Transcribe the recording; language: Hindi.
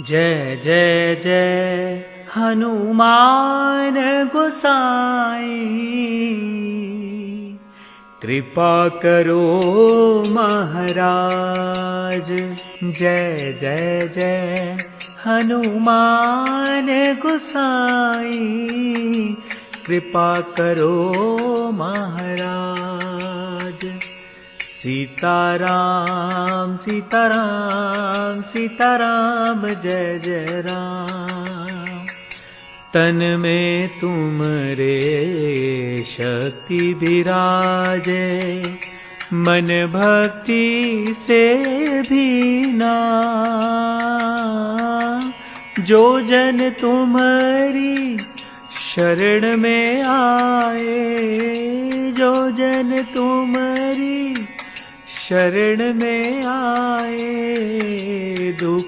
जय जय जय हनुमान गोसाई, कृपा करो महाराज। जय जय जय हनुमान गोसाई, कृपा करो महाराज। सीताराम सीताराम सीताराम जय जय राम। तन में तुमरे शक्ति विराजे, मन भक्ति से भीना। जो जन तुम्हारी शरण में आए, जो जन तुम्हारी शरण में आए, दुख